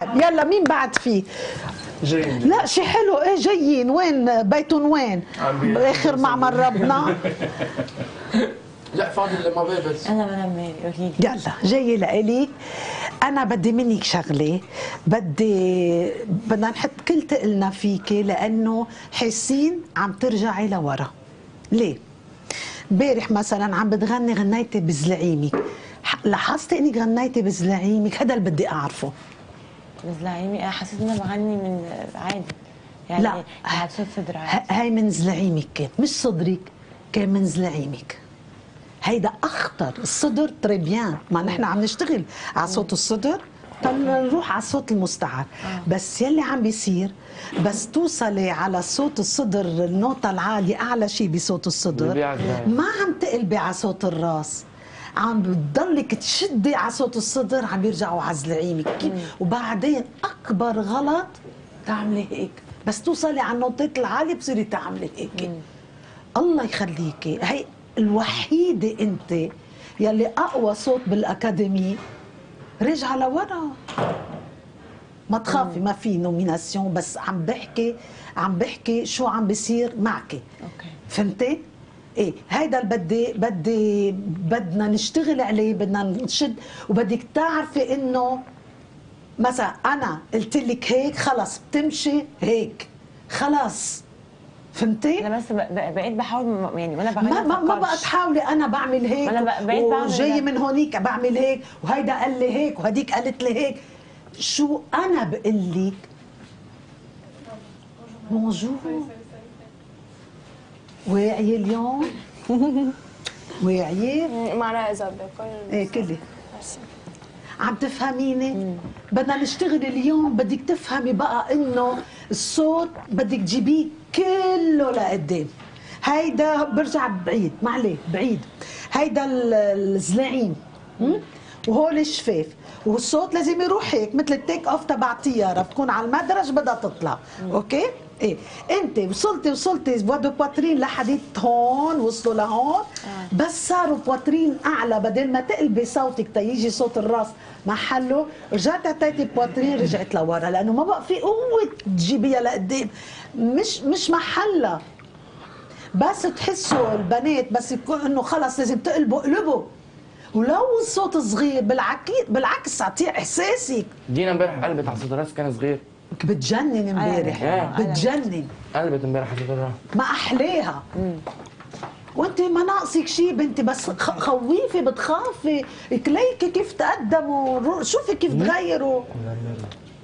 يلا مين بعد فيه؟ جايين. لا شي حلو. ايه جايين؟ وين بيتهم؟ وين باخر معمر ربنا؟ لا فاضل ما بيه بس انا بنام مالي قولي لي. يلا جاي لإلي. انا بدي منك شغله، بدنا نحط كل تقلنا فيكي لانه حاسين عم ترجعي لورا. ليه؟ امبارح مثلا عم بتغني غنيتي بزلعيمك، لاحظتي انك غنيتي بزلعيمك؟ هذا اللي بدي اعرفه. بزلعيمي انا حسيت ان انا بغني من عادي يعني. لا على صوت صدر عادي. هاي من زلعيمك كان، مش صدرك، كان من زلعيمك. هيدا اخطر. الصدر تري بيان، ما نحن عم نشتغل على صوت الصدر، نروح على الصوت المستعار. بس يلي عم بيصير بس توصلي على صوت الصدر النوتة العالية اعلى شيء بصوت الصدر، ما عم تقلبي على صوت الراس، عم بتضلك تشدي على صوت الصدر، عم يرجعوا على زلعيمك. وبعدين اكبر غلط تعملي هيك، بس توصلي على النوتات العالية بصيري تعملي هيك. الله يخليكي، هي الوحيدة انت يلي اقوى صوت بالاكاديمي. رجع لورا، ما تخافي، ما في نوميناسيون، بس عم بحكي شو عم بيصير معك. اوكي فهمتي؟ ايه هيدا اللي بدنا نشتغل عليه، بدنا نشد. وبدك تعرفي انه مثلا انا قلت لك هيك خلص بتمشي هيك خلاص. فهمتي؟ انا بس بقيت بحاول يعني وانا بغني ما بقى تحاولي انا بعمل هيك وجاي من هونيك بعمل هيك وهيدا قال لي هيك وهديك قالت لي هيك. شو انا بقول لك؟ بونجور، واعية اليوم؟ واعية؟ معنا إذا بكل ايه كلي عم تفهميني؟ بدنا نشتغل اليوم. بدك تفهمي بقى انه الصوت بدك تجيبيه كله لقدام. هيدا برجع بعيد، ما عليه بعيد. هيدا الزلاعين وهول الشفاف، والصوت لازم يروح هيك مثل التيك اوف تبع الطياره، بتكون على المدرج بدها تطلع. اوكي؟ ايه انت وصلتي بوادو بواترين لحديت هون، وصلوا لهون. بس صاروا بواترين اعلى، بدل ما تقلبي صوتك تيجي صوت الراس محله، رجعت عطيتي بواترين رجعت لورا، لانه ما بقى في قوه تجيبيها لقدام، مش محلها. بس تحسوا البنات بس يكون انه خلص لازم تقلبوا قلبوا، ولو الصوت صغير بالعكس اعطيه احساسك. جينا امبارح قلبت على صوت الراس كان صغير. بتجنن امبارح، بتجنن. قلبت امبارح على صوت الراس، ما احلاها. وانت ما ناقصك شيء بنتي، بس خويفي، بتخافي كليكي كيف تقدموا، شوفي كيف تغيروا.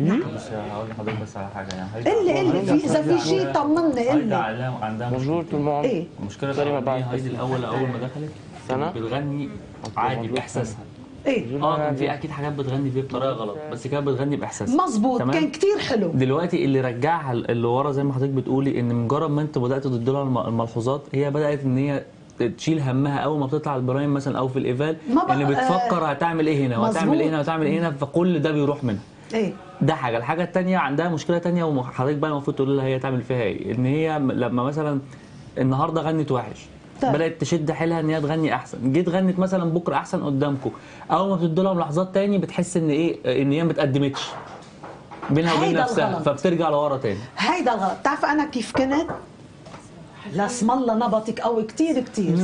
بس هقول لحضرتك بس على حاجه يعني. قلي في اذا في شيء طمني قلي. عندها مشغول طول ما ايه المشكله تقريبا هيدي اول ما دخلت سنة بتغني عادي باحساسها. ايه كان في اكيد حاجات بتغني فيها بطريقه غلط، بس كانت بتغني باحساسها. مظبوط، كان كتير حلو. دلوقتي اللي رجعها اللي ورا زي ما حضرتك بتقولي، ان مجرد ما انت بدات تدي لها الملحوظات، هي بدات ان هي تشيل همها اول ما بتطلع البرايم مثلا او في الايفال، اللي بتفكر هتعمل ايه هنا وهتعمل ايه هنا وهتعمل ايه هنا، فكل ده بيروح منها. ايه ده حاجه. الحاجه الثانيه عندها مشكله ثانيه، وحضرتك بقى المفروض تقول لها هي تعمل فيها ايه. ان هي لما مثلا النهارده غنت وحش، بدات تشد حيلها ان هي تغني احسن، جيت غنت مثلا بكره احسن قدامكم، اول ما بتدي لها ملاحظات تاني بتحس ان ايه، ان هي ما اتقدمتش بينها وبين نفسها، فبترجع لورا تاني. هيدا الغلط. بتعرف انا كيف كنت؟ لا اسم الله نبطك قوي كتير كتير.